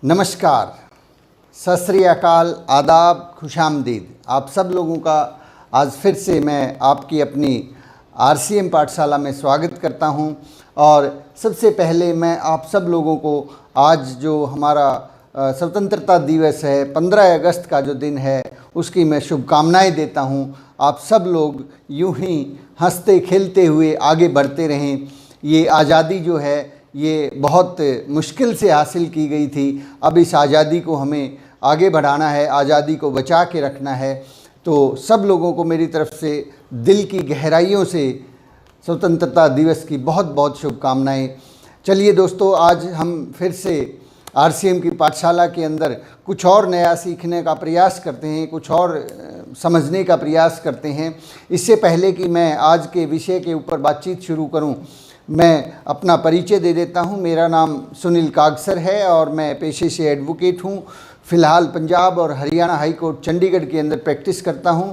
नमस्कार, सत श्री अकाल, आदाब, खुशामदीद। आप सब लोगों का आज फिर से मैं आपकी अपनी RCM पाठशाला में स्वागत करता हूं। और सबसे पहले मैं आप सब लोगों को आज जो हमारा स्वतंत्रता दिवस है, 15 अगस्त का जो दिन है, उसकी मैं शुभकामनाएं देता हूं। आप सब लोग यूं ही हंसते खेलते हुए आगे बढ़ते रहें। ये आज़ादी जो है ये बहुत मुश्किल से हासिल की गई थी। अब इस आज़ादी को हमें आगे बढ़ाना है, आज़ादी को बचा के रखना है। तो सब लोगों को मेरी तरफ से दिल की गहराइयों से स्वतंत्रता दिवस की बहुत बहुत शुभकामनाएं। चलिए दोस्तों, आज हम फिर से RCM की पाठशाला के अंदर कुछ और नया सीखने का प्रयास करते हैं, कुछ और समझने का प्रयास करते हैं। इससे पहले कि मैं आज के विषय के ऊपर बातचीत शुरू करूं, मैं अपना परिचय दे देता हूं। मेरा नाम सुनील कागसर है और मैं पेशे से एडवोकेट हूं। फ़िलहाल पंजाब और हरियाणा हाई कोर्ट चंडीगढ़ के अंदर प्रैक्टिस करता हूं।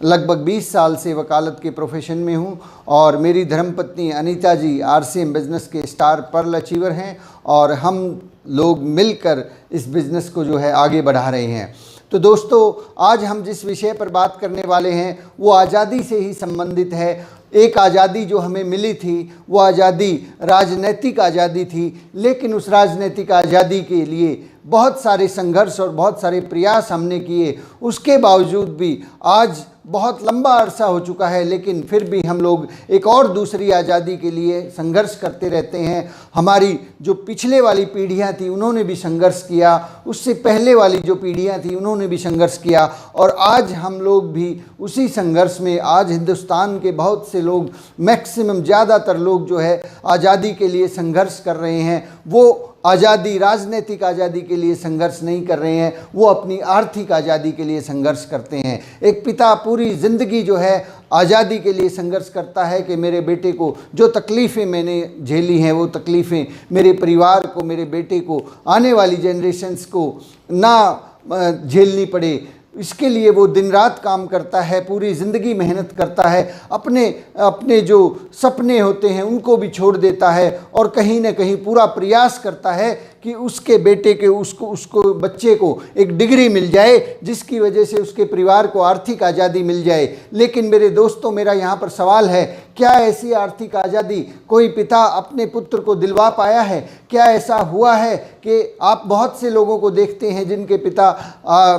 लगभग 20 साल से वकालत के प्रोफेशन में हूं और मेरी धर्मपत्नी अनीता जी RCM बिज़नेस के स्टार पर्ल अचीवर हैं और हम लोग मिलकर इस बिज़नेस को जो है आगे बढ़ा रहे हैं। तो दोस्तों, आज हम जिस विषय पर बात करने वाले हैं वो आज़ादी से ही संबंधित है। एक आज़ादी जो हमें मिली थी वो आज़ादी राजनीतिक आज़ादी थी, लेकिन उस राजनीतिक आज़ादी के लिए बहुत सारे संघर्ष और बहुत सारे प्रयास हमने किए। उसके बावजूद भी आज बहुत लंबा अरसा हो चुका है, लेकिन फिर भी हम लोग एक और दूसरी आज़ादी के लिए संघर्ष करते रहते हैं। हमारी जो पिछले वाली पीढ़ियां थी उन्होंने भी संघर्ष किया, उससे पहले वाली जो पीढ़ियां थी उन्होंने भी संघर्ष किया और आज हम लोग भी उसी संघर्ष में, आज हिंदुस्तान के बहुत से लोग, मैक्सिमम ज़्यादातर लोग जो है आज़ादी के लिए संघर्ष कर रहे हैं। वो आज़ादी, राजनीतिक आज़ादी के लिए संघर्ष नहीं कर रहे हैं, वो अपनी आर्थिक आज़ादी के लिए संघर्ष करते हैं। एक पिता पूरी ज़िंदगी जो है आज़ादी के लिए संघर्ष करता है कि मेरे बेटे को जो तकलीफ़ें मैंने झेली हैं, वो तकलीफ़ें मेरे परिवार को, मेरे बेटे को, आने वाली जनरेशन्स को ना झेलनी पड़े। इसके लिए वो दिन रात काम करता है, पूरी ज़िंदगी मेहनत करता है, अपने जो सपने होते हैं उनको भी छोड़ देता है और कहीं ना कहीं पूरा प्रयास करता है कि उसके बेटे के उसको बच्चे को एक डिग्री मिल जाए जिसकी वजह से उसके परिवार को आर्थिक आज़ादी मिल जाए। लेकिन मेरे दोस्तों, मेरा यहाँ पर सवाल है, क्या ऐसी आर्थिक आज़ादी कोई पिता अपने पुत्र को दिलवा पाया है? क्या ऐसा हुआ है कि आप बहुत से लोगों को देखते हैं जिनके पिता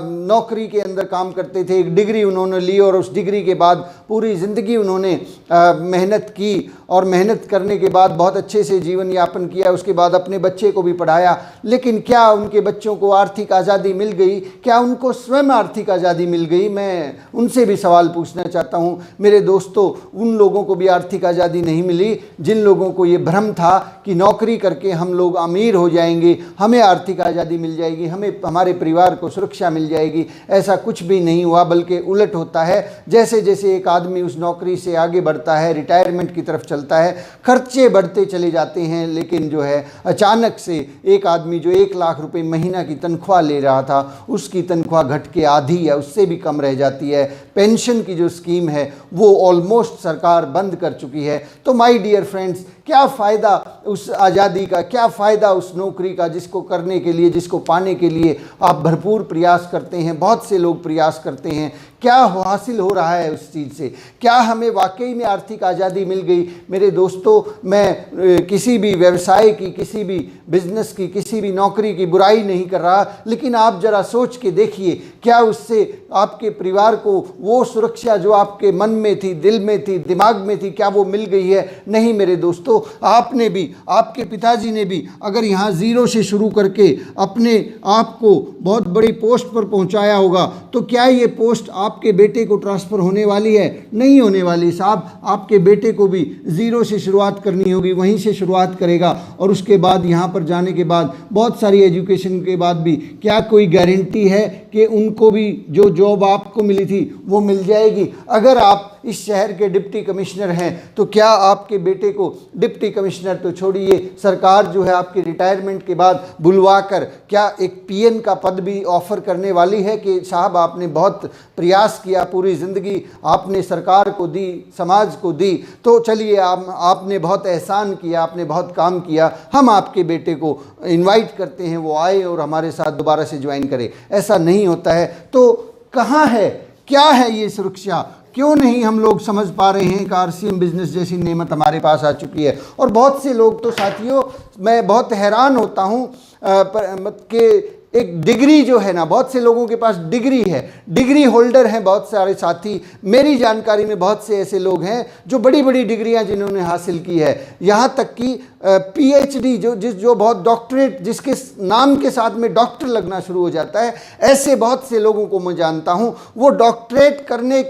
नौकरी के अंदर काम करते थे, एक डिग्री उन्होंने ली और उस डिग्री के बाद पूरी ज़िंदगी उन्होंने मेहनत की और मेहनत करने के बाद बहुत अच्छे से जीवन यापन किया, उसके बाद अपने बच्चे को भी पढ़ाया। लेकिन क्या उनके बच्चों को आर्थिक आज़ादी मिल गई? क्या उनको स्वयं आर्थिक आज़ादी मिल गई? मैं उनसे भी सवाल पूछना चाहता हूँ। मेरे दोस्तों, उन लोगों को भी आर्थिक आज़ादी नहीं मिली जिन लोगों को ये भ्रम था कि नौकरी करके हम लोग अमीर हो जाएंगे, हमें आर्थिक आज़ादी मिल जाएगी, हमें, हमारे परिवार को सुरक्षा मिल जाएगी। ऐसा कुछ भी नहीं हुआ, बल्कि उलट होता है। जैसे जैसे एक आदमी उस नौकरी से आगे बढ़ता है, रिटायरमेंट की तरफ चलता है, खर्चे बढ़ते चले जाते हैं। लेकिन जो है अचानक से एक आदमी जो 1 लाख रुपए महीना की तनख्वाह ले रहा था, उसकी तनख्वाह घट के आधी या उससे भी कम रह जाती है। पेंशन की जो स्कीम है वो ऑलमोस्ट सरकार बंद कर चुकी है। तो माय डियर फ्रेंड्स, क्या फ़ायदा उस आज़ादी का, क्या फ़ायदा उस नौकरी का जिसको करने के लिए, जिसको पाने के लिए आप भरपूर प्रयास करते हैं, बहुत से लोग प्रयास करते हैं? क्या हासिल हो रहा है उस चीज़ से? क्या हमें वाकई में आर्थिक आज़ादी मिल गई? मेरे दोस्तों, मैं किसी भी व्यवसाय की, किसी भी बिजनेस की, किसी भी नौकरी की बुराई नहीं कर रहा, लेकिन आप ज़रा सोच के देखिए, क्या उससे आपके परिवार को वो सुरक्षा जो आपके मन में थी, दिल में थी, दिमाग में थी, क्या वो मिल गई है? नहीं मेरे दोस्तों, आपने भी, आपके पिताजी ने भी अगर यहाँ ज़ीरो से शुरू करके अपने आप को बहुत बड़ी पोस्ट पर पहुँचाया होगा, तो क्या ये पोस्ट आपके बेटे को ट्रांसफ़र होने वाली है? नहीं होने वाली साहब। आपके बेटे को भी ज़ीरो से शुरुआत करनी होगी, वहीं से शुरुआत करेगा और उसके बाद यहाँ पर जाने के बाद बहुत सारी एजुकेशन के बाद भी क्या कोई गारंटी है कि उनको भी जो जॉब आपको मिली थी वो मिल जाएगी। अगर आप इस शहर के डिप्टी कमिश्नर हैं तो क्या आपके बेटे को डिप्टी कमिश्नर तो छोड़िए, सरकार जो है आपके रिटायरमेंट के बाद बुलवाकर क्या एक पीएन का पद भी ऑफर करने वाली है कि साहब आपने बहुत प्रयास किया, पूरी ज़िंदगी आपने सरकार को दी, समाज को दी, तो चलिए आपने बहुत एहसान किया, आपने बहुत काम किया, हम आपके बेटे को इनवाइट करते हैं, वो आए और हमारे साथ दोबारा से ज्वाइन करे। ऐसा नहीं होता है। तो कहाँ है, क्या है ये सुरक्षा? क्यों नहीं हम लोग समझ पा रहे हैं कि आरसीएम बिजनेस जैसी नेमत हमारे पास आ चुकी है। और बहुत से लोग तो साथियों, मैं बहुत हैरान होता हूँ कि एक डिग्री जो है ना, बहुत से लोगों के पास डिग्री है, डिग्री होल्डर हैं बहुत सारे साथी। मेरी जानकारी में बहुत से ऐसे लोग हैं जो बड़ी बड़ी डिग्रियां जिन्होंने हासिल की है, यहाँ तक कि पीएचडी जो बहुत डॉक्टरेट, जिसके नाम के साथ में डॉक्टर लगना शुरू हो जाता है, ऐसे बहुत से लोगों को मैं जानता हूँ। वो डॉक्टरेट करने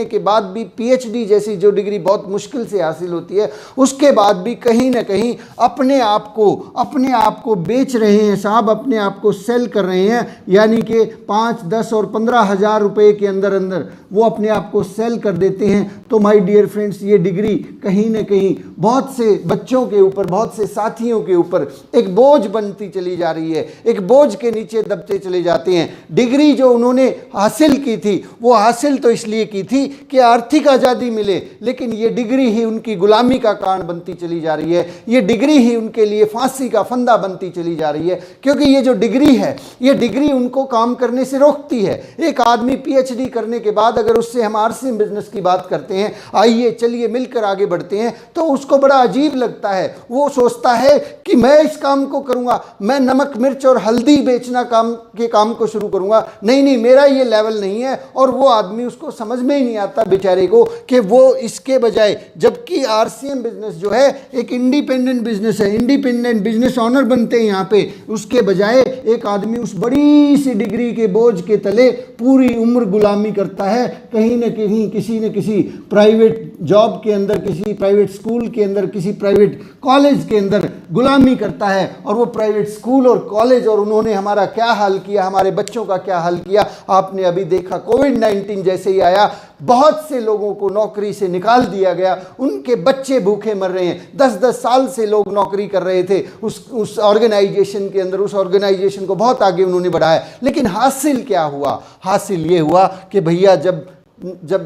के बाद भी पीएचडी जैसी जो डिग्री बहुत मुश्किल से हासिल होती है, उसके बाद भी कहीं ना कहीं अपने आप को बेच रहे हैं साहब, अपने आप को सेल कर रहे हैं। यानी कि 5, 10 और 15 हज़ार रुपये के अंदर अंदर वो अपने आप को सेल कर देते हैं। तो माय डियर फ्रेंड्स, ये डिग्री कहीं ना कहीं बहुत से बच्चों के ऊपर, बहुत से साथियों के ऊपर एक बोझ बनती चली जा रही है, एक बोझ के नीचे दबते चले जाते हैं। डिग्री जो उन्होंने हासिल की थी वो हासिल तो इसलिए की थी कि आर्थिक आज़ादी मिले, लेकिन ये डिग्री ही उनकी गुलामी का कारण बनती चली जा रही है। ये डिग्री ही उनके लिए फांसी का फंदा बनती चली जा रही है, क्योंकि ये जो डिग्री है, ये डिग्री उनको काम करने से रोकती है। एक आदमी पीएचडी करने के बाद अगर उससे हम आरसीएम बिजनेस की बात करते हैं, आइए चलिए मिलकर आगे बढ़ते हैं, तो उसको बड़ा अजीब लगता है। वो सोचता है कि मैं इस काम को करूंगा, मैं नमक मिर्च और हल्दी बेचना काम को शुरू करूंगा। नहीं, मेरा ये लेवल नहीं है। और वो आदमी, उसको समझ में ही नहीं आता बेचारे को कि वो इसके बजाय, जबकि आरसीएम बिजनेस जो है एक इंडिपेंडेंट बिजनेस है, इंडिपेंडेंट बिजनेस ऑनर बनते हैं यहाँ पे, उसके बजाय एक आदमी उस बड़ी सी डिग्री के बोझ के तले पूरी उम्र गुलामी करता है। कहीं न कहीं किसी न किसी प्राइवेट जॉब के अंदर, किसी प्राइवेट स्कूल के अंदर, किसी प्राइवेट कॉलेज के अंदर गुलामी करता है। और वो प्राइवेट स्कूल और कॉलेज, और उन्होंने हमारा क्या हाल किया, हमारे बच्चों का क्या हाल किया, आपने अभी देखा। कोविड-19 जैसे ही आया, बहुत से लोगों को नौकरी से निकाल दिया गया, उनके बच्चे भूखे मर रहे हैं। 10-10 साल से लोग नौकरी कर रहे थे उस ऑर्गेनाइजेशन के अंदर, उस ऑर्गेनाइजेशन को बहुत आगे उन्होंने बढ़ाया। लेकिन हासिल क्या हुआ? हासिल ये हुआ कि भैया जब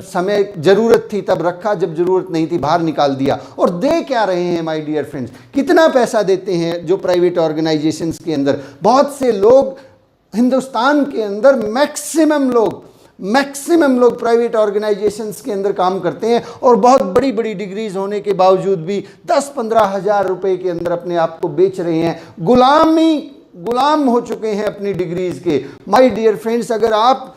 समय ज़रूरत थी तब रखा, जब ज़रूरत नहीं थी बाहर निकाल दिया। और दे क्या रहे हैं माय डियर फ्रेंड्स? कितना पैसा देते हैं जो प्राइवेट ऑर्गेनाइजेशंस के अंदर? बहुत से लोग हिंदुस्तान के अंदर, मैक्सिमम लोग प्राइवेट ऑर्गेनाइजेशंस के अंदर काम करते हैं और बहुत बड़ी बड़ी डिग्रीज होने के बावजूद भी 10-15 हज़ार रुपए के अंदर अपने आप को बेच रहे हैं। गुलाम हो चुके हैं अपनी डिग्रीज के। माय डियर फ्रेंड्स, अगर आप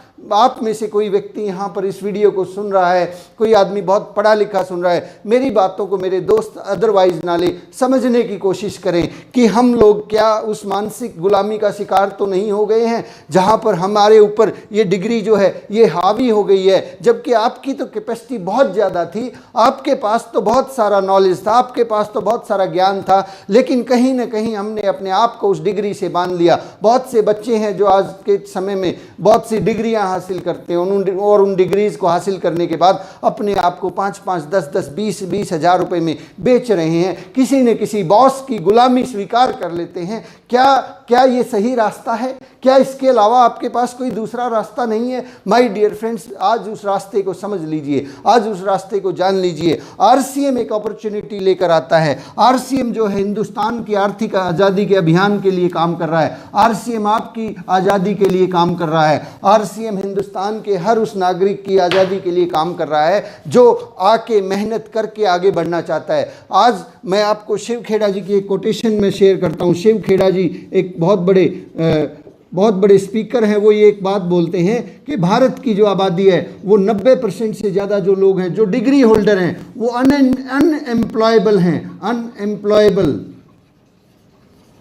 में से कोई व्यक्ति यहाँ पर इस वीडियो को सुन रहा है, कोई आदमी बहुत पढ़ा लिखा सुन रहा है, मेरी बातों को मेरे दोस्त अदरवाइज ना ले, समझने की कोशिश करें कि हम लोग क्या उस मानसिक गुलामी का शिकार तो नहीं हो गए हैं जहाँ पर हमारे ऊपर ये डिग्री जो है ये हावी हो गई है। जबकि आपकी तो कैपेसिटी बहुत ज़्यादा थी, आपके पास तो बहुत सारा नॉलेज था, आपके पास तो बहुत सारा ज्ञान था, लेकिन कहीं ना कहीं हमने अपने आप को उस डिग्री से बांध लिया। बहुत से बच्चे हैं जो आज के समय में बहुत सी डिग्रियां हासिल करते हैं और उन डिग्रीज को हासिल करने के बाद अपने आप को 5-5, 10-10, 20-20 हज़ार रुपए में बेच रहे हैं। किसी न किसी बॉस की गुलामी स्वीकार कर लेते हैं। क्या ये सही रास्ता है? क्या इसके अलावा आपके पास कोई दूसरा रास्ता नहीं है? माय डियर फ्रेंड्स, आज उस रास्ते को समझ लीजिए, आज उस रास्ते को जान लीजिए। आरसीएम एक अपॉर्चुनिटी लेकर आता है। आरसीएम जो है हिंदुस्तान की आर्थिक आज़ादी के अभियान के लिए काम कर रहा है। आरसीएम आपकी आज़ादी के लिए काम कर रहा है। आरसीएम हिंदुस्तान के हर उस नागरिक की आज़ादी के लिए काम कर रहा है जो आके मेहनत करके आगे बढ़ना चाहता है। आज मैं आपको शिव खेड़ा जी की एक कोटेशन में शेयर करता हूँ। शिव खेड़ा जी एक बहुत बड़े स्पीकर हैं। वो ये एक बात बोलते हैं कि भारत की जो आबादी है वो 90% से ज़्यादा जो लोग हैं, जो डिग्री होल्डर हैं, वो अनएम्प्लॉयबल हैं।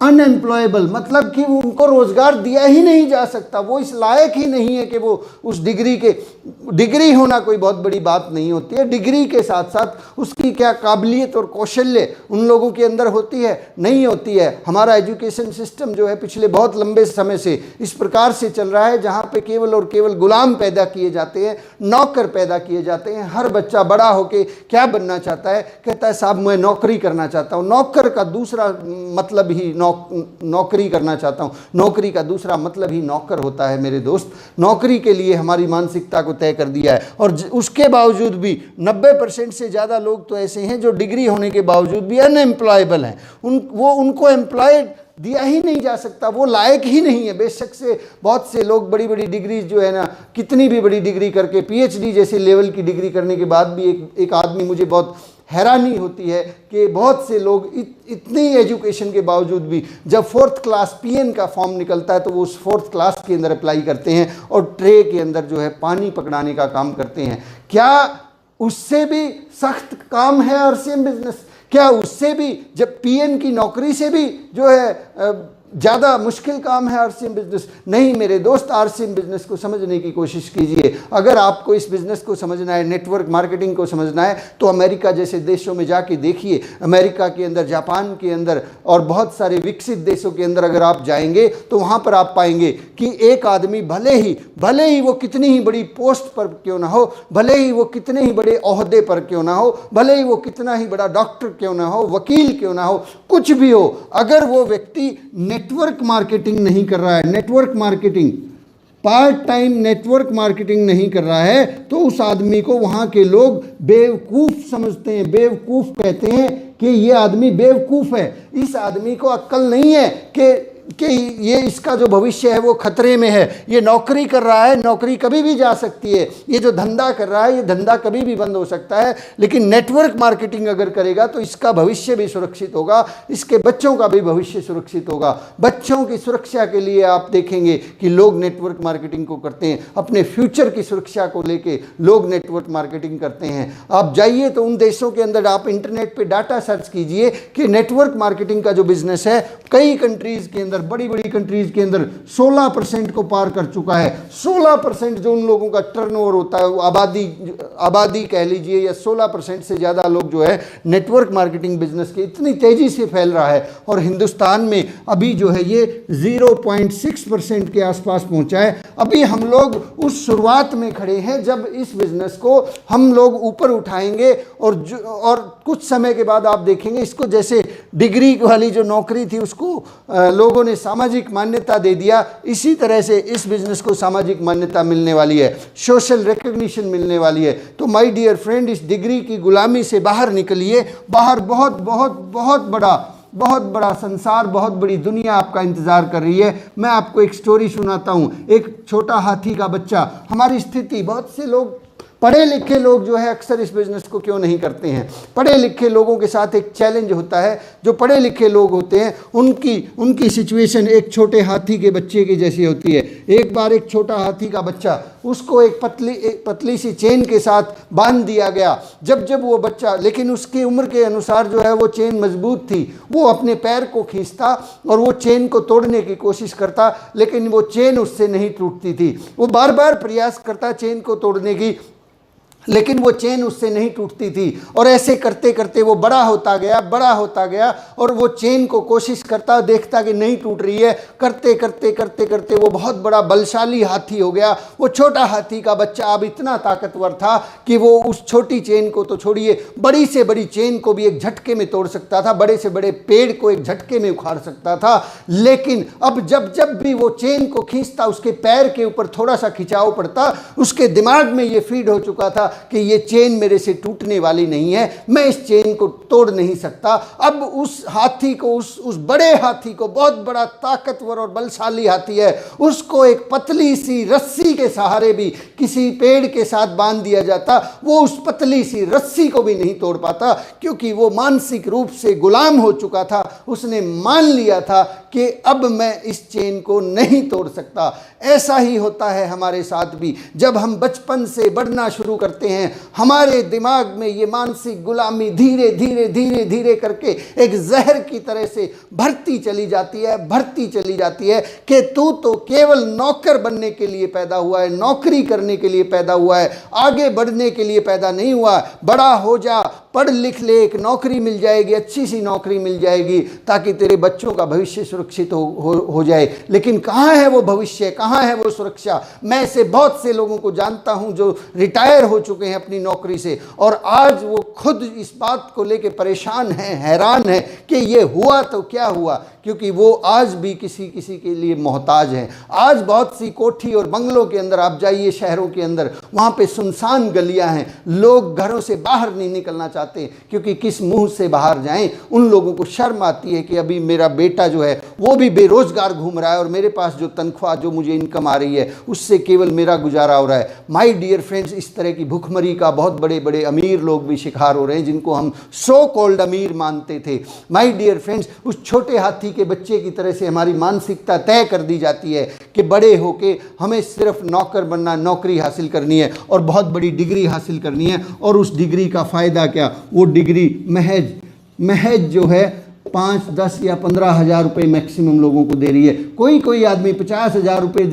अनएम्प्लॉयबल मतलब कि उनको रोजगार दिया ही नहीं जा सकता, वो इस लायक ही नहीं है कि वो उस डिग्री होना कोई बहुत बड़ी बात नहीं होती है। डिग्री के साथ साथ उसकी क्या काबिलियत और कौशल्य उन लोगों के अंदर होती है, नहीं होती है। हमारा एजुकेशन सिस्टम जो है पिछले बहुत लंबे समय से इस प्रकार से चल रहा है जहाँ पे केवल और केवल गुलाम पैदा किए जाते हैं, नौकर पैदा किए जाते हैं। हर बच्चा बड़ा होके क्या बनना चाहता है, कहता है साहब मैं नौकरी करना चाहता हूँ। नौकर का दूसरा मतलब ही नौकरी करना चाहता हूँ, नौकरी का दूसरा मतलब ही नौकर होता है मेरे दोस्त। नौकरी के लिए हमारी मानसिकता को तय कर दिया है और उसके बावजूद भी 90% से ज़्यादा लोग तो ऐसे हैं जो डिग्री होने के बावजूद भी अनएम्प्लॉयबल हैं। उनको एम्प्लॉयड दिया ही नहीं जा सकता, वो लायक ही नहीं है। बेशक से बहुत से लोग बड़ी बड़ी डिग्री जो है ना, कितनी भी बड़ी डिग्री करके PhD जैसे लेवल की डिग्री करने के बाद भी एक आदमी, मुझे बहुत हैरानी होती है कि बहुत से लोग इतनी एजुकेशन के बावजूद भी जब 4th क्लास PN का फॉर्म निकलता है तो वो उस 4th क्लास के अंदर अप्लाई करते हैं और ट्रे के अंदर जो है पानी पकड़ाने का काम करते हैं। क्या उससे भी सख्त काम है RCM बिजनेस? क्या उससे भी, जब PN की नौकरी से भी जो है ज़्यादा मुश्किल काम है RCM बिजनेस? नहीं मेरे दोस्त, RCM बिजनेस को समझने की कोशिश कीजिए। अगर आपको इस बिजनेस को समझना है, नेटवर्क मार्केटिंग को समझना है, तो अमेरिका जैसे देशों में जाके देखिए। अमेरिका के अंदर, जापान के अंदर और बहुत सारे विकसित देशों के अंदर अगर आप जाएंगे तो वहाँ पर आप पाएंगे कि एक आदमी भले ही वो कितनी ही बड़ी पोस्ट पर क्यों ना हो, भले ही वो कितने ही बड़े ओहदे पर क्यों ना हो, भले ही वो कितना ही बड़ा डॉक्टर क्यों ना हो, वकील क्यों ना हो, कुछ भी हो, अगर वो व्यक्ति नेटवर्क मार्केटिंग नहीं कर रहा है, network marketing, part time network marketing नहीं कर रहा है, तो उस आदमी को वहाँ के लोग बेवकूफ़ समझते हैं, बेवकूफ़ कहते हैं कि ये आदमी बेवकूफ़ है। इस आदमी को अक्ल नहीं है कि ये इसका जो भविष्य है वो खतरे में है। ये नौकरी कर रहा है, नौकरी कभी भी जा सकती है। ये जो धंधा कर रहा है, ये धंधा कभी भी बंद हो सकता है। लेकिन नेटवर्क मार्केटिंग अगर करेगा तो इसका भविष्य भी सुरक्षित होगा, इसके बच्चों का भी भविष्य सुरक्षित होगा। बच्चों की सुरक्षा के लिए आप देखेंगे कि लोग नेटवर्क मार्केटिंग को करते हैं। अपने फ्यूचर की सुरक्षा को लेके लोग नेटवर्क मार्केटिंग करते हैं। आप जाइए तो उन देशों के अंदर आप इंटरनेट पे डाटा सर्च कीजिए कि नेटवर्क मार्केटिंग का जो बिजनेस है कई कंट्रीज के अंदर, बड़ी बड़ी कंट्रीज के अंदर 16% को पार कर चुका है। 16% जो उन लोगों का टर्नओवर होता है, आबादी कह लीजिए, या 16% से ज़्यादा लोग जो है नेटवर्क मार्केटिंग बिजनेस के इतनी तेज़ी से फैल रहा है। और हिंदुस्तान में अभी जो है ये 0.6% के आसपास पहुंचा है। अभी हम लोग उस शुरुआत में खड़े हैं जब इस बिजनेस को हम लोग ऊपर उठाएंगे और कुछ समय के बाद आप देखेंगे इसको, जैसे डिग्री वाली जो नौकरी थी उसको लोगों ने सामाजिक मान्यता दे दिया, इसी तरह से इस बिजनेस को सामाजिक मान्यता मिलने वाली है, सोशल रिकग्निशन मिलने वाली है। तो माय डियर फ्रेंड, इस डिग्री की गुलामी से बाहर निकलिए। बाहर बहुत बहुत बहुत बड़ा संसार, बहुत बड़ी दुनिया आपका इंतज़ार कर रही है। मैं आपको एक स्टोरी सुनाता हूँ। एक छोटा हाथी का बच्चा। हमारी स्थिति, बहुत से लोग, पढ़े लिखे लोग जो है अक्सर इस बिज़नेस को क्यों नहीं करते हैं? पढ़े लिखे लोगों के साथ एक चैलेंज होता है। जो पढ़े लिखे लोग होते हैं उनकी सिचुएशन एक छोटे हाथी के बच्चे की जैसी होती है। एक बार एक छोटा हाथी का बच्चा, उसको एक पतली सी चेन के साथ बांध दिया गया। जब वो बच्चा, लेकिन उसकी उम्र के अनुसार जो है वो चेन मजबूत थी, वो अपने पैर को खींचता और वो चेन को तोड़ने की कोशिश करता, लेकिन वो चेन उससे नहीं टूटती थी। वो बार बार प्रयास करता चेन को तोड़ने की, लेकिन वो चेन उससे नहीं टूटती थी। और ऐसे करते करते वो बड़ा होता गया और वो चेन को कोशिश करता, देखता कि नहीं टूट रही है। करते करते वो बहुत बड़ा बलशाली हाथी हो गया। वो छोटा हाथी का बच्चा अब इतना ताकतवर था कि वो उस छोटी चेन को तो छोड़िए, बड़ी से बड़ी चेन को भी एक झटके में तोड़ सकता था, बड़े से बड़े पेड़ को एक झटके में उखाड़ सकता था। लेकिन अब जब भी वो चेन को खींचता, उसके पैर के ऊपर थोड़ा सा खिंचाव पड़ता, उसके दिमाग में ये फीड हो चुका था कि ये चेन मेरे से टूटने वाली नहीं है, मैं इस चेन को तोड़ नहीं सकता। अब उस हाथी को, उस बड़े हाथी को, बहुत बड़ा ताकतवर और बलशाली हाथी है, उसको एक पतली सी रस्सी के सहारे भी किसी पेड़ के साथ बांध दिया जाता, वो उस पतली सी रस्सी को भी नहीं तोड़ पाता, क्योंकि वो मानसिक रूप से गुलाम हो चुका था। उसने मान लिया था कि अब मैं इस चेन को नहीं तोड़ सकता। ऐसा ही होता है हमारे साथ भी। जब हम बचपन से बढ़ना शुरू करते बढ़ते हैं, हमारे दिमाग में ये मानसिक गुलामी धीरे धीरे धीरे धीरे करके एक जहर की तरह से भरती चली जाती है कि तू तो केवल नौकर बनने के लिए पैदा हुआ है, नौकरी करने के लिए पैदा हुआ है, आगे बढ़ने के लिए पैदा नहीं हुआ। बड़ा हो जा, पढ़ लिख ले, एक नौकरी मिल जाएगी, अच्छी सी नौकरी मिल जाएगी ताकि तेरे बच्चों का भविष्य सुरक्षित हो जाए। लेकिन कहाँ है वो भविष्य, कहाँ है वो सुरक्षा? मैं ऐसे बहुत से लोगों को जानता हूं जो रिटायर हो चुके हैं अपनी नौकरी से और आज वो खुद इस बात को लेकर परेशान हैं, हैरान हैं कि ये हुआ तो क्या हुआ, क्योंकि वो आज भी किसी के लिए मोहताज हैं। आज बहुत सी कोठी और बंगलों के अंदर आप जाइए, शहरों के अंदर, वहाँ पे सुनसान गलियाँ हैं, लोग घरों से बाहर नहीं निकलना चाहते क्योंकि किस मुंह से बाहर जाएं। उन लोगों को शर्म आती है कि अभी मेरा बेटा जो है वो भी बेरोजगार घूम रहा है और मेरे पास जो तनख्वाह, जो मुझे इनकम आ रही है उससे केवल मेरा गुजारा हो रहा है। माय डियर फ्रेंड्स, इस तरह की भुखमरी का बहुत बड़े बड़े अमीर लोग भी शिकार हो रहे हैं जिनको हम सो कॉल्ड अमीर मानते थे। माय डियर फ्रेंड्स, उस छोटे हाथी के बच्चे की तरह से हमारी मानसिकता तय कर दी जाती है कि बड़े होके हमें सिर्फ नौकर बनना, नौकरी हासिल करनी है और बहुत बड़ी डिग्री हासिल करनी है। और उस डिग्री का फ़ायदा क्या? वो डिग्री महज जो है 5, 10 या 15 हज़ार रुपये मैक्सिमम लोगों को दे रही है। कोई आदमी 50 हज़ार रुपये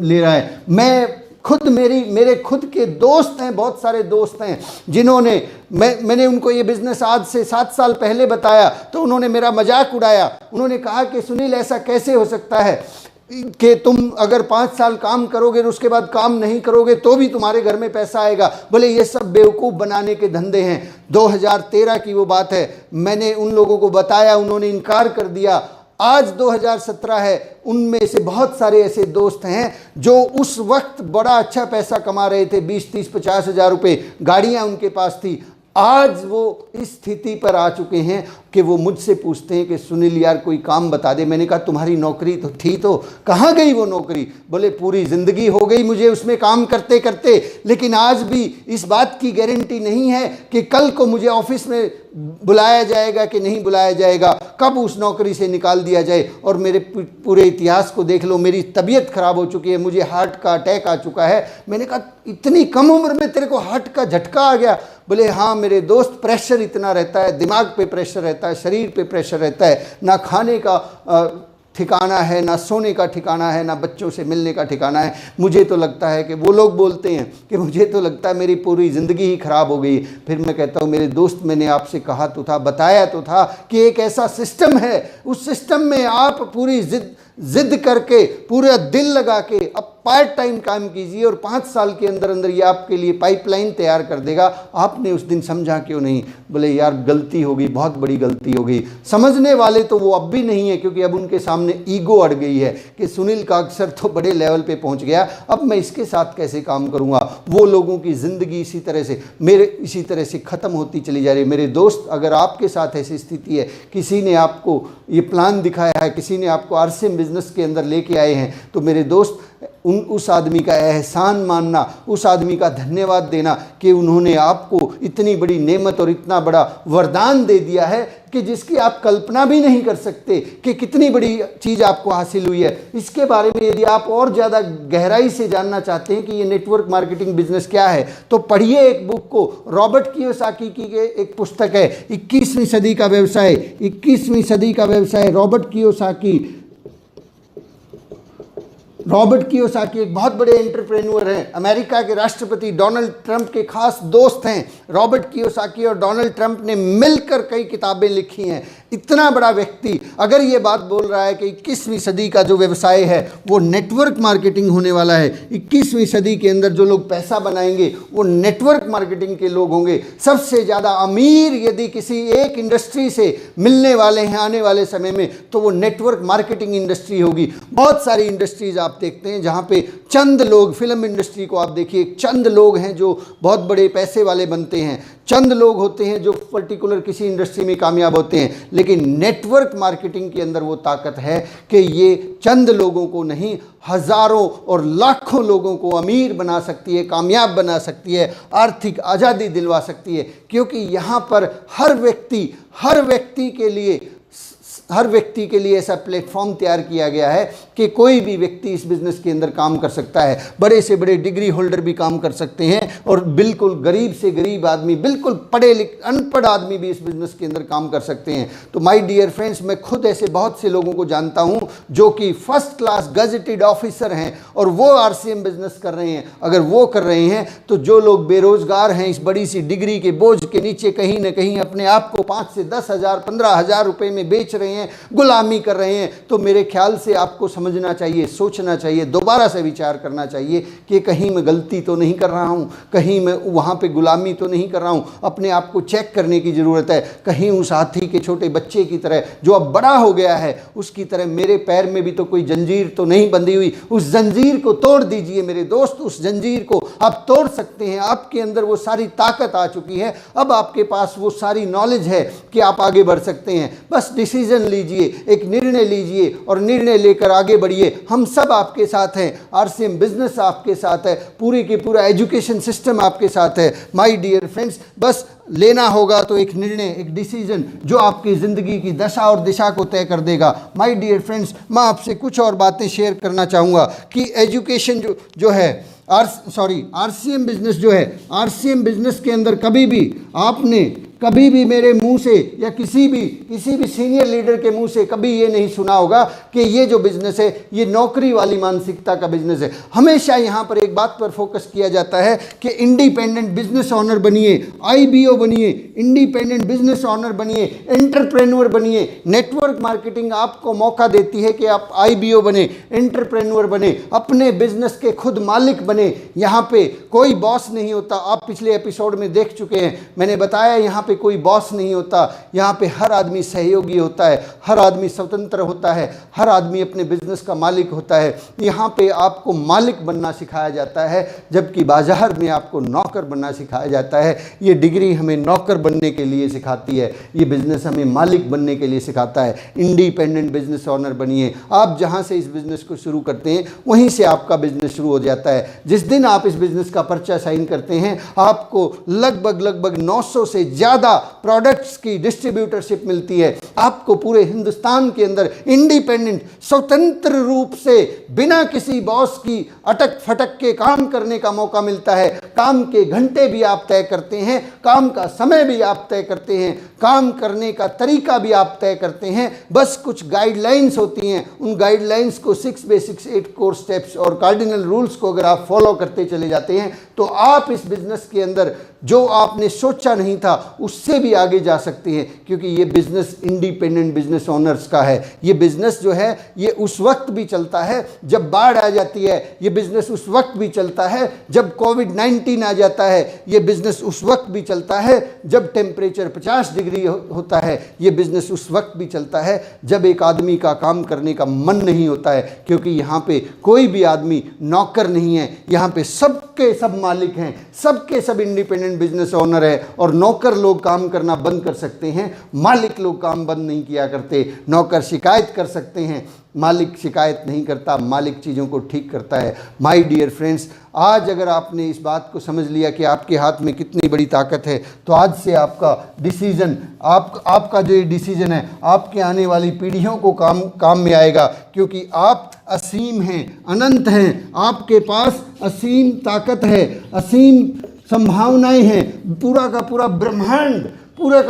ले रहा है। मेरे खुद के दोस्त हैं, बहुत सारे दोस्त हैं जिन्होंने मैंने उनको ये बिज़नेस आज से 7 साल पहले बताया तो उन्होंने मेरा मजाक उड़ाया। उन्होंने कहा कि सुनील, ऐसा कैसे हो सकता है कि तुम अगर 5 साल काम करोगे और उसके बाद काम नहीं करोगे तो भी तुम्हारे घर में पैसा आएगा? बोले ये सब बेवकूफ़ बनाने के धंधे हैं। 2013 की वो बात है, मैंने उन लोगों को बताया, उन्होंने इनकार कर दिया। आज 2017 है, उनमें से बहुत सारे ऐसे दोस्त हैं जो उस वक्त बड़ा अच्छा पैसा कमा रहे थे, 20, 30, 50 हज़ार रुपये, गाड़ियाँ उनके पास थी। आज वो इस स्थिति पर आ चुके हैं कि वो मुझसे पूछते हैं कि सुनील यार कोई काम बता दे। मैंने कहा तुम्हारी नौकरी तो थी, तो कहाँ गई वो नौकरी? बोले पूरी ज़िंदगी हो गई मुझे उसमें काम करते करते, लेकिन आज भी इस बात की गारंटी नहीं है कि कल को मुझे ऑफिस में बुलाया जाएगा कि नहीं बुलाया जाएगा, कब उस नौकरी से निकाल दिया जाए। और मेरे पूरे इतिहास को देख लो, मेरी तबीयत ख़राब हो चुकी है, मुझे हार्ट का अटैक आ चुका है। मैंने कहा इतनी कम उम्र में तेरे को हार्ट का झटका आ गया? बोले हाँ मेरे दोस्त, प्रेशर इतना रहता है, दिमाग पे प्रेशर रहता है, शरीर पे प्रेशर रहता है, ना खाने का ठिकाना है, ना सोने का ठिकाना है, ना बच्चों से मिलने का ठिकाना है। मुझे तो लगता है कि वो लोग बोलते हैं कि मुझे तो लगता है मेरी पूरी ज़िंदगी ही ख़राब हो गई। फिर मैं कहता हूँ मेरे दोस्त, मैंने आपसे कहा तो था, बताया तो था कि एक ऐसा सिस्टम है, उस सिस्टम में आप पूरी जिद करके, पूरा दिल लगा के अब पार्ट टाइम काम कीजिए और 5 साल के अंदर अंदर ये आपके लिए पाइपलाइन तैयार कर देगा। आपने उस दिन समझा क्यों नहीं? बोले यार गलती हो गई, बहुत बड़ी गलती हो गई। समझने वाले तो वो अब भी नहीं है, क्योंकि अब उनके सामने ईगो अड़ गई है कि सुनील का अक्सर तो बड़े लेवल पे पहुंच गया, अब मैं इसके साथ कैसे काम करूंगा। वो लोगों की ज़िंदगी इसी तरह से ख़त्म होती चली जा रही है। मेरे दोस्त, अगर आपके साथ ऐसी स्थिति है, किसी ने आपको ये प्लान दिखाया है, किसी ने आपको आरसीएम बिजनेस के अंदर लेके आए हैं, तो मेरे दोस्त उस आदमी का एहसान मानना, उस आदमी का धन्यवाद देना कि उन्होंने आपको इतनी बड़ी नेमत और इतना बड़ा वरदान दे दिया है कि जिसकी आप कल्पना भी नहीं कर सकते कि कितनी बड़ी चीज़ आपको हासिल हुई है। इसके बारे में यदि आप और ज़्यादा गहराई से जानना चाहते हैं कि ये नेटवर्क मार्केटिंग बिजनेस क्या है, तो पढ़िए एक बुक को, रॉबर्ट कियोसाकी की एक पुस्तक है 21वीं सदी का व्यवसाय। 21वीं सदी का व्यवसाय, रॉबर्ट कियोसाकी एक बहुत बड़े एंटरप्रेन्योर हैं। अमेरिका के राष्ट्रपति डोनाल्ड ट्रंप के खास दोस्त हैं। रॉबर्ट कियोसाकी और डोनाल्ड ट्रंप ने मिलकर कई किताबें लिखी हैं। इतना बड़ा व्यक्ति अगर ये बात बोल रहा है कि 21वीं सदी का जो व्यवसाय है वो नेटवर्क मार्केटिंग होने वाला है, 21वीं सदी के अंदर जो लोग पैसा बनाएंगे वो नेटवर्क मार्केटिंग के लोग होंगे। सबसे ज़्यादा अमीर यदि किसी एक इंडस्ट्री से मिलने वाले हैं आने वाले समय में, तो वो नेटवर्क मार्केटिंग इंडस्ट्री होगी। बहुत सारी इंडस्ट्रीज़ आप देखते हैं जहाँ पे चंद लोग, फिल्म इंडस्ट्री को आप देखिए, चंद लोग हैं जो बहुत बड़े पैसे वाले बनते हैं, चंद लोग होते हैं जो पर्टिकुलर किसी इंडस्ट्री में कामयाब होते हैं। लेकिन नेटवर्क मार्केटिंग के अंदर वो ताकत है कि ये चंद लोगों को नहीं, हज़ारों और लाखों लोगों को अमीर बना सकती है, कामयाब बना सकती है, आर्थिक आज़ादी दिलवा सकती है। क्योंकि यहाँ पर हर व्यक्ति के लिए हर व्यक्ति के लिए ऐसा प्लेटफॉर्म तैयार किया गया है कि कोई भी व्यक्ति इस बिज़नेस के अंदर काम कर सकता है। बड़े से बड़े डिग्री होल्डर भी काम कर सकते हैं और बिल्कुल गरीब से गरीब आदमी, बिल्कुल अनपढ़ आदमी भी इस बिज़नेस के अंदर काम कर सकते हैं। तो माय डियर फ्रेंड्स, मैं खुद ऐसे बहुत से लोगों को जानता हूं जो कि फर्स्ट क्लास गजेटेड ऑफिसर हैं और वो आरसीएम बिजनेस कर रहे हैं। अगर वो कर रहे हैं तो जो लोग बेरोजगार हैं, इस बड़ी सी डिग्री के बोझ के नीचे कहीं ना कहीं अपने आप को 5 से 10 हज़ार 15 हज़ार रुपए में बेच रहे हैं, गुलामी कर रहे हैं, तो मेरे ख्याल से आपको समझना चाहिए, सोचना चाहिए, दोबारा से विचार करना चाहिए कि कहीं मैं गलती तो नहीं कर रहा हूँ, कहीं मैं वहाँ पे गुलामी तो नहीं कर रहा हूँ। अपने आप को चेक करने की ज़रूरत है। कहीं उस हाथी के छोटे बच्चे की तरह जो अब बड़ा हो गया है, उसकी तरह मेरे पैर में भी तो कोई जंजीर तो नहीं बंधी हुई। उस जंजीर को तोड़ दीजिए मेरे दोस्त, उस जंजीर को आप तोड़ सकते हैं। आपके अंदर वो सारी ताकत आ चुकी है, अब आपके पास वो सारी नॉलेज है कि आप आगे बढ़ सकते हैं। बस डिसीजन लीजिए, एक निर्णय लीजिए और निर्णय लेकर आगे बढ़िए। हम सब आपके साथ हैं, आरसीएम बिजनेस आपके साथ है, पूरे के पूरा एजुकेशन सिस्टम आपके साथ है। माय डियर फ्रेंड्स, बस लेना होगा तो एक निर्णय, एक डिसीजन जो आपकी ज़िंदगी की दशा और दिशा को तय कर देगा। माय डियर फ्रेंड्स, मैं आपसे कुछ और बातें शेयर करना चाहूँगा कि एजुकेशन जो है आरसीएम बिजनेस जो है, आरसीएम बिजनेस के अंदर कभी भी मेरे मुंह से या किसी भी सीनियर लीडर के मुंह से कभी ये नहीं सुना होगा कि ये जो बिज़नेस है ये नौकरी वाली मानसिकता का बिज़नेस है। हमेशा यहाँ पर एक बात पर फोकस किया जाता है कि इंडिपेंडेंट बिजनेस ओनर बनिए, आईबीओ बनिए, इंडिपेंडेंट बिजनेस ओनर बनिए, एंटरप्रेन्योर बनिए। नेटवर्क मार्केटिंग आपको मौका देती है कि आप आईबीओ बने, एंटरप्रेन्योर बने, अपने बिजनेस के खुद मालिक बने। यहाँ पे कोई बॉस नहीं होता। आप पिछले एपिसोड में देख चुके हैं, मैंने बताया यहाँ पे कोई बॉस नहीं होता। यहाँ पे हर आदमी सहयोगी होता है, हर आदमी स्वतंत्र होता है, हर आदमी अपने बिजनेस का मालिक होता है। यहाँ पे आपको मालिक बनना सिखाया जाता है, जबकि बाजार में आपको नौकर बनना सिखाया जाता है। ये डिग्री हमें नौकर बनने के लिए सिखाती है, ये बिजनेस हमें मालिक बनने के लिए सिखाता है। इंडिपेंडेंट बिजनेस ओनर बनिए। आप जहाँ से इस बिजनेस को शुरू करते हैं वहीं से आपका बिजनेस शुरू हो जाता है। जिस दिन आप इस बिजनेस का पर्चा साइन करते हैं, आपको लगभग 900 से ज़्यादा प्रोडक्ट्स की डिस्ट्रीब्यूटरशिप मिलती है। आपको पूरे हिंदुस्तान के अंदर इंडिपेंडेंट, स्वतंत्र रूप से बिना किसी बॉस की अटक फटक के काम करने का मौका मिलता है। काम के घंटे भी आप तय करते हैं, काम का समय भी आप तय करते हैं, काम करने का तरीका भी आप तय करते हैं। बस कुछ गाइडलाइंस होती हैं, उन गाइडलाइंस को 6 बेसिक्स 8 कोर स्टेप्स और कार्डिनल रूल्स को अगर आप फॉलो करते चले जाते हैं तो आप इस बिजनेस के अंदर जो आपने सोचा नहीं था उससे भी आगे जा सकते हैं। क्योंकि ये बिजनेस इंडिपेंडेंट बिजनेस ओनर्स का है। ये बिजनेस जो है ये उस वक्त भी चलता है जब बाढ़ आ जाती है, ये बिजनेस उस वक्त भी चलता है जब कोविड-19 आ जाता है, ये बिजनेस उस वक्त भी चलता है जब टेम्परेचर 50 डिग्री होता है, ये बिजनेस उस वक्त भी चलता है जब एक आदमी का काम करने का मन नहीं होता है। क्योंकि यहाँ पे कोई भी आदमी नौकर नहीं है, यहाँ पे सबके सब मालिक हैं, सबके सब इंडिपेंडेंट बिजनेस ओनर है। और नौकर लोग काम करना बंद कर सकते हैं, मालिक लोग काम बंद नहीं किया करते। नौकर शिकायत कर सकते हैं, मालिक शिकायत नहीं करता, मालिक चीज़ों को ठीक करता है। माय डियर फ्रेंड्स, आज अगर आपने इस बात को समझ लिया कि आपके हाथ में कितनी बड़ी ताकत है, तो आज से आपका डिसीजन, आपका जो ये डिसीजन है आपके आने वाली पीढ़ियों को काम में आएगा। क्योंकि आप असीम हैं, अनंत हैं, आपके पास असीम ताकत है, असीम संभावनाएं हैं। पूरा का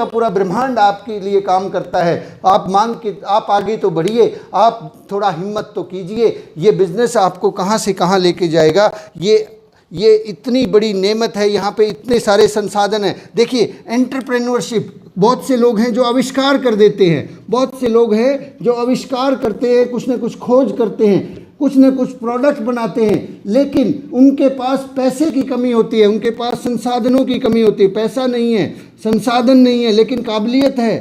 पूरा ब्रह्मांड आपके लिए काम करता है। आप आगे तो बढ़िए, आप थोड़ा हिम्मत तो कीजिए। ये बिजनेस आपको कहाँ से कहाँ लेके जाएगा। ये इतनी बड़ी नेमत है, यहाँ पे इतने सारे संसाधन हैं। देखिए, एंटरप्रेन्योरशिप, बहुत से लोग हैं जो आविष्कार कर देते हैं, बहुत से लोग हैं जो आविष्कार करते हैं, कुछ ना कुछ खोज करते हैं, कुछ न कुछ प्रोडक्ट बनाते हैं, लेकिन उनके पास पैसे की कमी होती है, उनके पास संसाधनों की कमी होती है। पैसा नहीं है, संसाधन नहीं है, लेकिन काबिलियत है,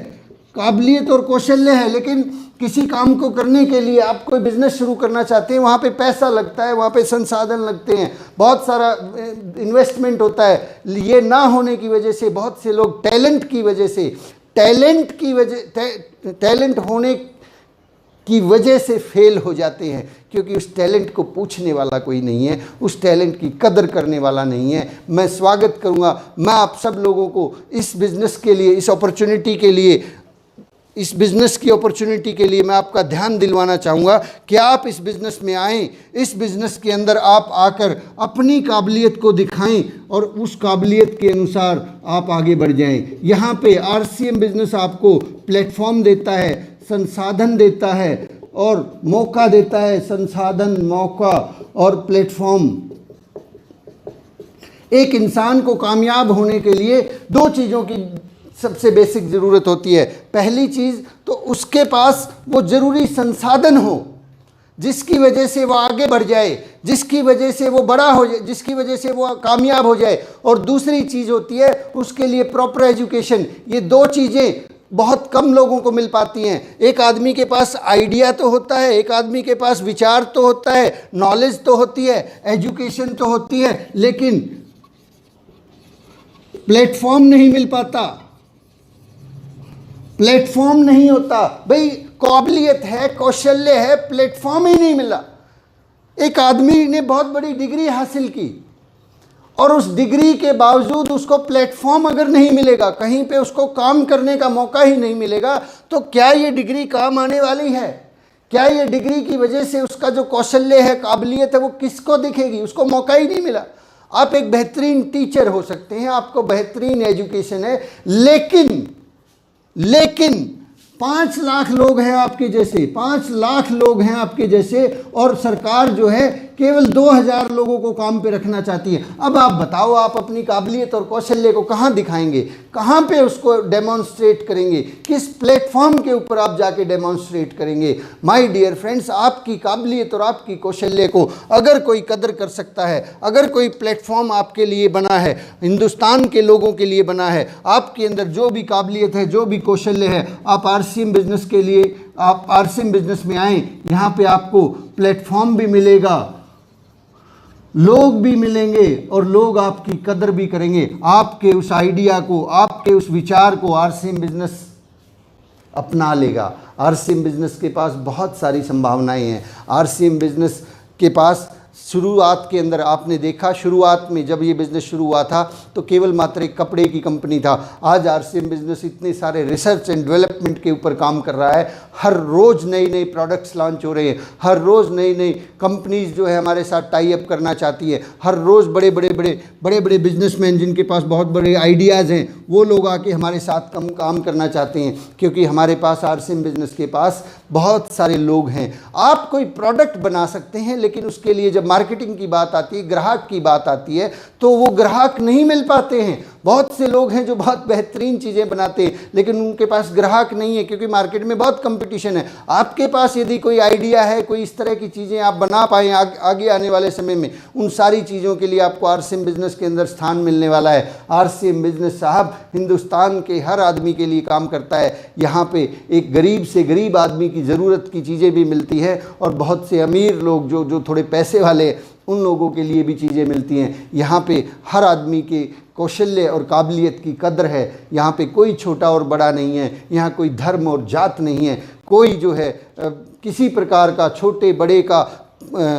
काबिलियत और कौशल्य है। लेकिन किसी काम को करने के लिए आप कोई बिजनेस शुरू करना चाहते हैं, वहाँ पे पैसा लगता है, वहाँ पे संसाधन लगते हैं, बहुत सारा इन्वेस्टमेंट होता है। ये ना होने की वजह से बहुत से लोग टैलेंट होने की वजह से फेल हो जाते हैं। क्योंकि उस टैलेंट को पूछने वाला कोई नहीं है, उस टैलेंट की कदर करने वाला नहीं है। मैं स्वागत करूंगा, मैं आप सब लोगों को इस बिज़नेस के लिए, इस अपॉर्चुनिटी के लिए इस बिज़नेस की अपॉर्चुनिटी के लिए मैं आपका ध्यान दिलवाना चाहूँगा कि आप इस बिज़नेस में आएँ, इस बिज़नेस के अंदर आप आकर अपनी काबिलियत को दिखाएं और उस काबिलियत के अनुसार आप आगे बढ़ जाएं। यहाँ पे RCM बिज़नेस आपको प्लेटफॉर्म देता है, संसाधन देता है और मौका देता है। संसाधन, मौका और प्लेटफॉर्म। एक इंसान को कामयाब होने के लिए दो चीज़ों की सबसे बेसिक ज़रूरत होती है। पहली चीज़ तो उसके पास वो ज़रूरी संसाधन हो जिसकी वजह से वो आगे बढ़ जाए, जिसकी वजह से वो बड़ा हो जाए, जिसकी वजह से वो कामयाब हो जाए। और दूसरी चीज़ होती है उसके लिए प्रॉपर एजुकेशन। ये दो चीज़ें बहुत कम लोगों को मिल पाती हैं। एक आदमी के पास आइडिया तो होता है, एक आदमी के पास विचार तो होता है, नॉलेज तो होती है, एजुकेशन तो होती है, लेकिन प्लेटफॉर्म नहीं मिल पाता, प्लेटफॉर्म नहीं होता। भाई काबिलियत है, कौशल्य है, प्लेटफॉर्म ही नहीं मिला। एक आदमी ने बहुत बड़ी डिग्री हासिल की और उस डिग्री के बावजूद उसको प्लेटफॉर्म अगर नहीं मिलेगा, कहीं पे उसको काम करने का मौका ही नहीं मिलेगा, तो क्या ये डिग्री काम आने वाली है? क्या ये डिग्री की वजह से उसका जो कौशल्य है, काबिलियत है, वो किसको दिखेगी? उसको मौका ही नहीं मिला। आप एक बेहतरीन टीचर हो सकते हैं, आपको बेहतरीन एजुकेशन है, लेकिन 5 लाख लोग हैं आपके जैसे, 5 लाख लोग हैं आपके जैसे, और सरकार जो है केवल 2000 लोगों को काम पे रखना चाहती है। अब आप बताओ, आप अपनी काबिलियत और कौशल्य को कहाँ दिखाएंगे, कहाँ पे उसको डेमोन्स्ट्रेट करेंगे, किस प्लेटफॉर्म के ऊपर आप जाके डेमोन्स्ट्रेट करेंगे? माय डियर फ्रेंड्स, आपकी काबिलियत और आपकी कौशल्य को अगर कोई कदर कर सकता है, अगर कोई प्लेटफॉर्म आपके लिए बना है, हिंदुस्तान के लोगों के लिए बना है, आपके अंदर जो भी काबिलियत है, जो भी कौशल्य है, आप RCM बिजनेस के लिए, आप RCM बिजनेस में आएँ। यहाँ पे आपको प्लेटफॉर्म भी मिलेगा, लोग भी मिलेंगे और लोग आपकी कदर भी करेंगे। आपके उस आइडिया को, आपके उस विचार को RCM बिजनेस अपना लेगा। RCM बिजनेस के पास बहुत सारी संभावनाएं हैं। RCM बिजनेस के पास शुरुआत के अंदर आपने देखा, शुरुआत में जब ये बिज़नेस शुरू हुआ था तो केवल मात्र एक कपड़े की कंपनी था। आज RCM बिज़नेस इतने सारे रिसर्च एंड डेवलपमेंट के ऊपर काम कर रहा है। हर रोज़ नई नई प्रोडक्ट्स लॉन्च हो रहे हैं, हर रोज़ नई नई कंपनीज़ जो है हमारे साथ टाई अप करना चाहती है। हर रोज़ बड़े बड़े बिजनेसमैन जिनके पास बहुत बड़े आइडियाज़ हैं, वो लोग आके हमारे साथ काम करना चाहते हैं, क्योंकि हमारे पास RCM बिज़नेस के पास बहुत सारे लोग हैं। आप कोई प्रोडक्ट बना सकते हैं, लेकिन उसके लिए जब मार्केटिंग की बात आती है, ग्राहक की बात आती है, तो वो ग्राहक नहीं मिल पाते हैं। बहुत से लोग हैं जो बहुत बेहतरीन चीज़ें बनाते हैं, लेकिन उनके पास ग्राहक नहीं है, क्योंकि मार्केट में बहुत कंपटीशन है। आपके पास यदि कोई आइडिया है, कोई इस तरह की चीज़ें आप बना पाएँ आगे आने वाले समय में, उन सारी चीज़ों के लिए आपको RCM बिज़नेस के अंदर स्थान मिलने वाला है। RCM बिज़नेस साहब हिंदुस्तान के हर आदमी के लिए काम करता है। यहाँ पे एक गरीब से गरीब आदमी की ज़रूरत की चीज़ें भी मिलती है, और बहुत से अमीर लोग जो थोड़े पैसे वाले, उन लोगों के लिए भी चीज़ें मिलती हैं। यहाँ पे हर आदमी के कौशल्य और काबिलियत की कदर है। यहाँ पे कोई छोटा और बड़ा नहीं है, यहाँ कोई धर्म और जात नहीं है, कोई जो है किसी प्रकार का छोटे बड़े का,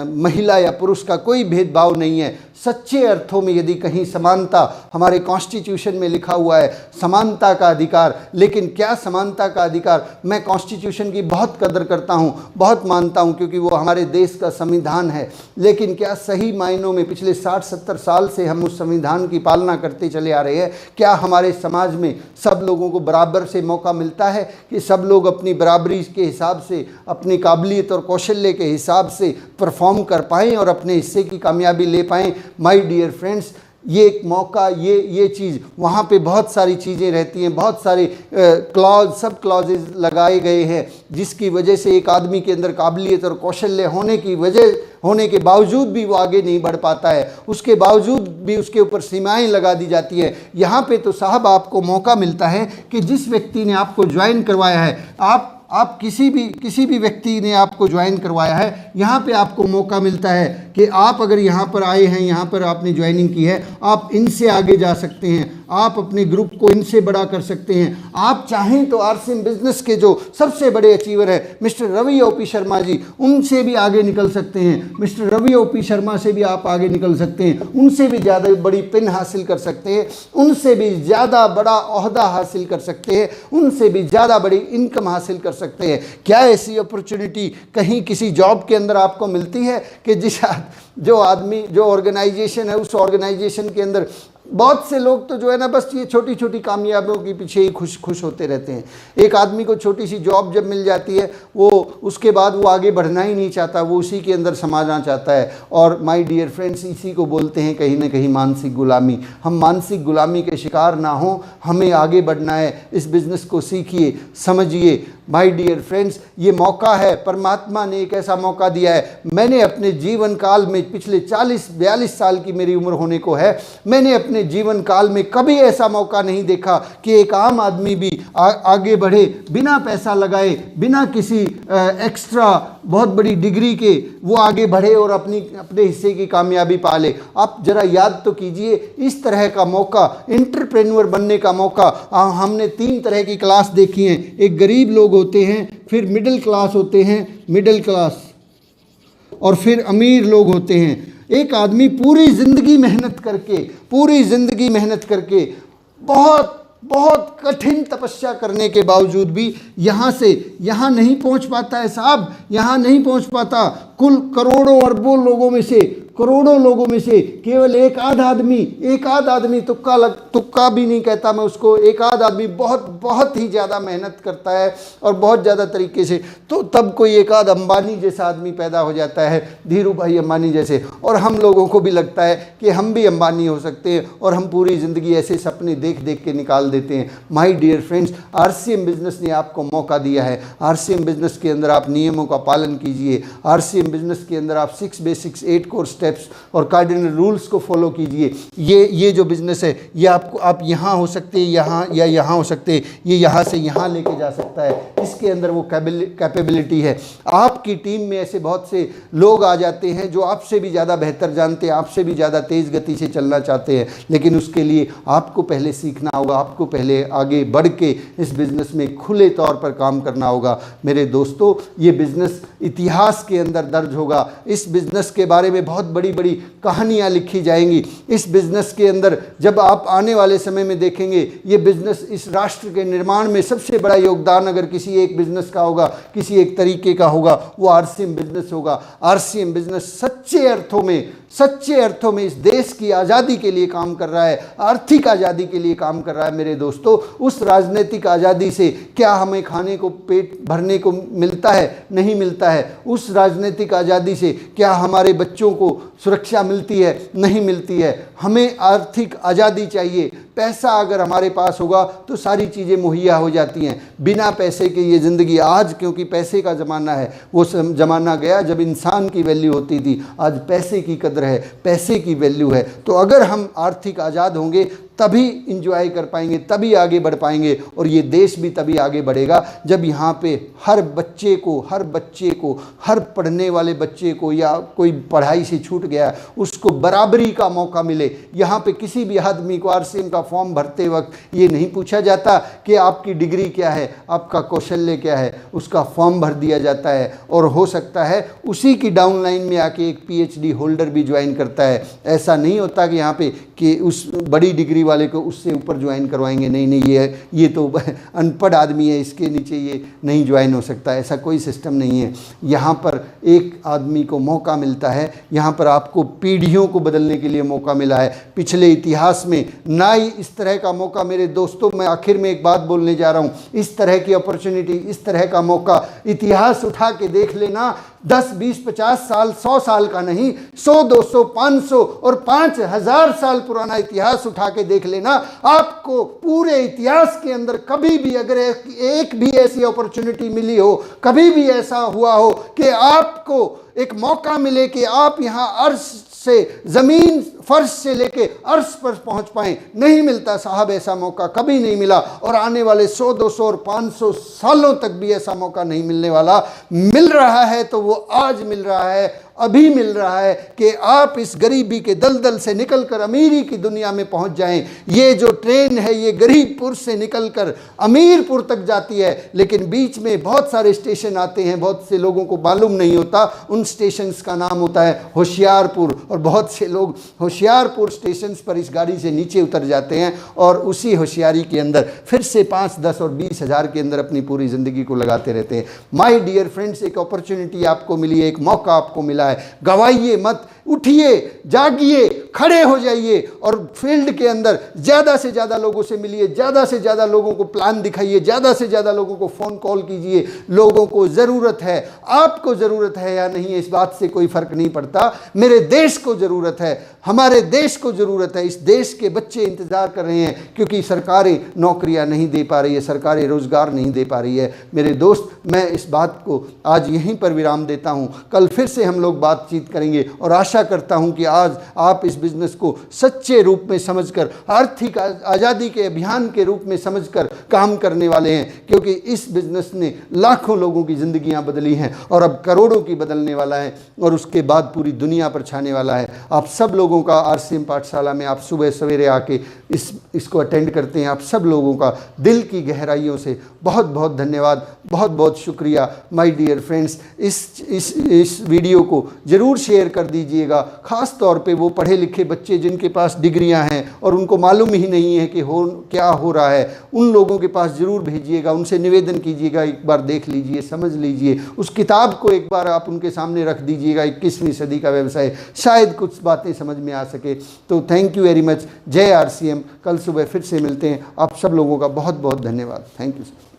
महिला या पुरुष का कोई भेदभाव नहीं है। सच्चे अर्थों में यदि कहीं समानता, हमारे कॉन्स्टिट्यूशन में लिखा हुआ है समानता का अधिकार, लेकिन क्या समानता का अधिकार? मैं कॉन्स्टिट्यूशन की बहुत कदर करता हूँ, बहुत मानता हूँ, क्योंकि वो हमारे देश का संविधान है, लेकिन क्या सही मायनों में पिछले 60-70 साल से हम उस संविधान की पालना करते चले आ रहे हैं? क्या हमारे समाज में सब लोगों को बराबर से मौका मिलता है कि सब लोग अपनी बराबरी के हिसाब से, अपनी काबिलियत और कौशल्य के हिसाब से परफॉर्म कर पाएँ और अपने हिस्से की कामयाबी ले पाएँ? माय डियर फ्रेंड्स, ये एक मौका, ये चीज़, वहाँ पे बहुत सारी चीज़ें रहती हैं, बहुत सारे सब क्लॉजेज लगाए गए हैं, जिसकी वजह से एक आदमी के अंदर काबिलियत और कौशल्य होने के बावजूद भी वो आगे नहीं बढ़ पाता है, उसके बावजूद भी उसके ऊपर सीमाएं लगा दी जाती है। यहाँ पे तो साहब आपको मौका मिलता है कि जिस व्यक्ति ने आपको ज्वाइन करवाया है, आप किसी भी व्यक्ति ने आपको ज्वाइन करवाया है, यहाँ पे आपको मौका मिलता है कि आप अगर यहाँ पर आए हैं, यहाँ पर आपने ज्वाइनिंग की है, आप इनसे आगे जा सकते हैं, आप अपने ग्रुप को इनसे बड़ा कर सकते हैं। आप चाहें तो आरसीएम बिजनेस के जो सबसे बड़े अचीवर है मिस्टर रवि ओपी शर्मा जी, उनसे भी आगे निकल सकते हैं। मिस्टर रवि ओपी शर्मा से भी आप आगे निकल सकते हैं, उनसे भी ज़्यादा बड़ी पिन हासिल कर सकते हैं, उनसे भी ज़्यादा बड़ा ओहदा हासिल कर सकते हैं, उनसे भी ज़्यादा बड़ी इनकम हासिल कर सकते हैं। क्या ऐसी अपॉर्चुनिटी कहीं किसी जॉब के अंदर आपको मिलती है कि जो आदमी, जो ऑर्गेनाइजेशन है, उस ऑर्गेनाइजेशन के अंदर बहुत से लोग तो जो है ना बस ये छोटी छोटी कामयाबियों के पीछे ही खुश होते रहते हैं। एक आदमी को छोटी सी जॉब जब मिल जाती है, वो उसके बाद वो आगे बढ़ना ही नहीं चाहता, वो उसी के अंदर समाना चाहता है। और माय डियर फ्रेंड्स, इसी को बोलते हैं कहीं ना कहीं मानसिक गुलामी। हम मानसिक गुलामी के शिकार ना हो, हमें आगे बढ़ना है। इस बिज़नेस को सीखिए, समझिए। माय डियर फ्रेंड्स, ये मौका है, परमात्मा ने एक ऐसा मौका दिया है। मैंने अपने जीवन काल में, पिछले 40-42 साल की मेरी उम्र होने को है, मैंने अपने जीवन काल में कभी ऐसा मौका नहीं देखा कि एक आम आदमी भी आगे बढ़े, बिना पैसा लगाए, बिना किसी एक्स्ट्रा बहुत बड़ी डिग्री के वो आगे बढ़े और अपने हिस्से की कामयाबी पा ले। आप जरा याद तो कीजिए, इस तरह का मौका, एंटरप्रेन्योर बनने का मौका। हमने 3 तरह की क्लास देखी हैं। एक गरीब लोग होते हैं, फिर मिडिल क्लास होते हैं, मिडिल क्लास, और फिर अमीर लोग होते हैं। एक आदमी पूरी ज़िंदगी मेहनत करके बहुत बहुत कठिन तपस्या करने के बावजूद भी यहाँ से यहाँ नहीं पहुँच पाता है साहब, यहाँ नहीं पहुँच पाता। कुल करोड़ों अरबों लोगों में से, करोड़ों लोगों में से केवल एक आध आदमी, तुक्का भी नहीं कहता मैं उसको, एक आध आदमी बहुत ही ज़्यादा मेहनत करता है और बहुत ज़्यादा तरीके से, तो तब कोई एक आध अंबानी जैसा आदमी पैदा हो जाता है, धीरू भाई अंबानी जैसे। और हम लोगों को भी लगता है कि हम भी अंबानी हो सकते हैं, और हम पूरी ज़िंदगी ऐसे सपने देख देख के निकाल देते हैं। My dear friends, RCM business ने आपको मौका दिया है। आरसीएम बिजनेस के अंदर आप नियमों का पालन कीजिए। आरसीएम बिजनेस के अंदर आप 6 बेसिक्स, 8 कोर स्टेप्स और कार्डिनल रूल्स को फॉलो कीजिए। ये जो बिजनेस है, ये आप यहाँ हो सकते हैं, यहाँ या यहाँ हो सकते हैं, ये यहाँ से यहाँ लेके जा सकता है। इसके अंदर वो कैपेबिलिटी है। आपकी टीम में ऐसे बहुत से लोग आ जाते हैं जो आपसे भी ज़्यादा बेहतर जानते हैं, आपसे भी ज़्यादा तेज़ गति से चलना चाहते हैं, लेकिन उसके लिए आपको पहले सीखना होगा, आपको पहले आगे बढ़ के इस बिज़नेस में खुले तौर पर काम करना होगा। मेरे दोस्तों, ये बिज़नेस इतिहास के अंदर दर्ज होगा। इस बिज़नेस के बारे में बहुत बड़ी बड़ी कहानियाँ लिखी जाएंगी। इस बिज़नेस के अंदर जब आप आने वाले समय में देखेंगे, ये बिज़नेस इस राष्ट्र के निर्माण में सबसे बड़ा योगदान अगर किसी एक बिज़नेस का होगा, किसी एक तरीके का होगा, वो आरसीएम बिज़नेस होगा। आरसीएम बिज़नेस सच्चे अर्थों में इस देश की आज़ादी के लिए काम कर रहा है, आर्थिक आज़ादी के लिए काम कर रहा है। मेरे दोस्तों, उस राजनीतिक आज़ादी से क्या हमें खाने को, पेट भरने को मिलता है? नहीं मिलता है। उस राजनीतिक आज़ादी से क्या हमारे बच्चों को सुरक्षा मिलती है? नहीं मिलती है। हमें आर्थिक आज़ादी चाहिए। पैसा अगर हमारे पास होगा तो सारी चीज़ें मुहैया हो जाती हैं। बिना पैसे के ये ज़िंदगी, आज क्योंकि पैसे का ज़माना है, वो ज़माना गया जब इंसान की वैल्यू होती थी। आज पैसे की कदर है, पैसे की वैल्यू है। तो अगर हम आर्थिक आज़ाद होंगे तभी इंजॉय कर पाएंगे, तभी आगे बढ़ पाएंगे, और ये देश भी तभी आगे बढ़ेगा जब यहाँ पे हर बच्चे को, हर पढ़ने वाले बच्चे को, या कोई पढ़ाई से छूट गया उसको बराबरी का मौका मिले। यहाँ पे किसी भी आदमी को आरसीएम का फॉर्म भरते वक्त ये नहीं पूछा जाता कि आपकी डिग्री क्या है, आपका कौशल्य क्या है, उसका फॉर्म भर दिया जाता है, और हो सकता है उसी की डाउन लाइन में आके एक पीएचडी होल्डर भी ज्वाइन करता है। ऐसा नहीं होता कि यहाँ पे कि उस बड़ी डिग्री वाले को उससे ऊपर ज्वाइन करवाएंगे। नहीं, ये तो अनपढ़ आदमी है, इसके नीचे ये नहीं ज्वाइन हो सकता। ऐसा कोई सिस्टम नहीं है। यहाँ पर एक आदमी को मौका मिलता है, यहाँ पर आपको पीढ़ियों को बदलने के लिए मौका मिला है। पिछले इतिहास में ना ही इस तरह का मौका, मेरे दोस्तों, मैं आखिर में एक बात बोलने जा रहा हूँ, इस तरह की अपॉर्चुनिटी, इस तरह का मौका इतिहास उठा के देख लेना। 10, 20, 50 साल, 100 साल का नहीं, 100, 200, 500 और 5000 साल पुराना इतिहास उठा के देख लेना। आपको पूरे इतिहास के अंदर कभी भी अगर एक भी ऐसी अपॉर्चुनिटी मिली हो, कभी भी ऐसा हुआ हो कि आपको एक मौका मिले कि आप यहाँ अर्श से, ज़मीन फर्श से लेके अर्श पर पहुँच पाएँ, नहीं मिलता साहब, ऐसा मौका कभी नहीं मिला, और आने वाले 100, 200 और 500 सालों तक भी ऐसा मौका नहीं मिलने वाला। मिल रहा है तो वो आज मिल रहा है, अभी मिल रहा है कि आप इस गरीबी के दलदल से निकलकर अमीरी की दुनिया में पहुंच जाएं। ये जो ट्रेन है ये गरीबपुर से निकलकर अमीरपुर तक जाती है, लेकिन बीच में बहुत सारे स्टेशन आते हैं, बहुत से लोगों को मालूम नहीं होता। उन स्टेशंस का नाम होता है होशियारपुर, और बहुत से लोग होशियारपुर स्टेशंस पर इस गाड़ी से नीचे उतर जाते हैं और उसी होशियारी के अंदर फिर से 5, 10 और 20 हज़ार के अंदर अपनी पूरी ज़िंदगी को लगाते रहते हैं। माय डियर फ्रेंड्स, एक अपॉर्चुनिटी आपको मिली है, एक मौका आपको मिला है, गवाइए मत, उठिए, जागिए, खड़े हो जाइए और फील्ड के अंदर ज़्यादा से ज़्यादा लोगों से मिलिए, ज़्यादा से ज़्यादा लोगों को प्लान दिखाइए, ज़्यादा से ज़्यादा लोगों को फ़ोन कॉल कीजिए। लोगों को ज़रूरत है, आपको ज़रूरत है या नहीं इस बात से कोई फ़र्क नहीं पड़ता। मेरे देश को ज़रूरत है, हमारे देश को ज़रूरत है। इस देश के बच्चे इंतज़ार कर रहे हैं क्योंकि सरकारें नौकरियां नहीं दे पा रही है, सरकारें रोज़गार नहीं दे पा रही है। मेरे दोस्त, मैं इस बात को आज यहीं पर विराम देता हूं। कल फिर से हम लोग बातचीत करेंगे और आशा करता हूं कि आज आप इस बिज़नेस को सच्चे रूप में समझकर, आर्थिक आज़ादी के अभियान के रूप में समझकर काम करने वाले हैं, क्योंकि इस बिज़नेस ने लाखों लोगों की ज़िंदगियां बदली हैं और अब करोड़ों की बदलने वाला है और उसके बाद पूरी दुनिया पर छाने वाला है। आप सब लोगों का आरसीएम पाठशाला में आप सुबह सवेरे आके इसको अटेंड करते हैं, आप सब लोगों का दिल की गहराइयों से बहुत बहुत धन्यवाद, बहुत बहुत शुक्रिया। माय डियर फ्रेंड्स, इस वीडियो को ज़रूर शेयर कर दीजिएगा, ख़ास तौर पे वो पढ़े लिखे बच्चे जिनके पास डिग्रियां हैं और उनको मालूम ही नहीं है कि क्या हो रहा है, उन लोगों के पास ज़रूर भेजिएगा। उनसे निवेदन कीजिएगा, एक बार देख लीजिए, समझ लीजिए, उस किताब को एक बार आप उनके सामने रख दीजिएगा, 21वीं सदी का व्यवसाय, शायद कुछ बातें समझ में आ सके। तो थैंक यू वेरी मच। जय आरसीएम। कल सुबह फिर से मिलते हैं। आप सब लोगों का बहुत बहुत धन्यवाद। Thank you sir.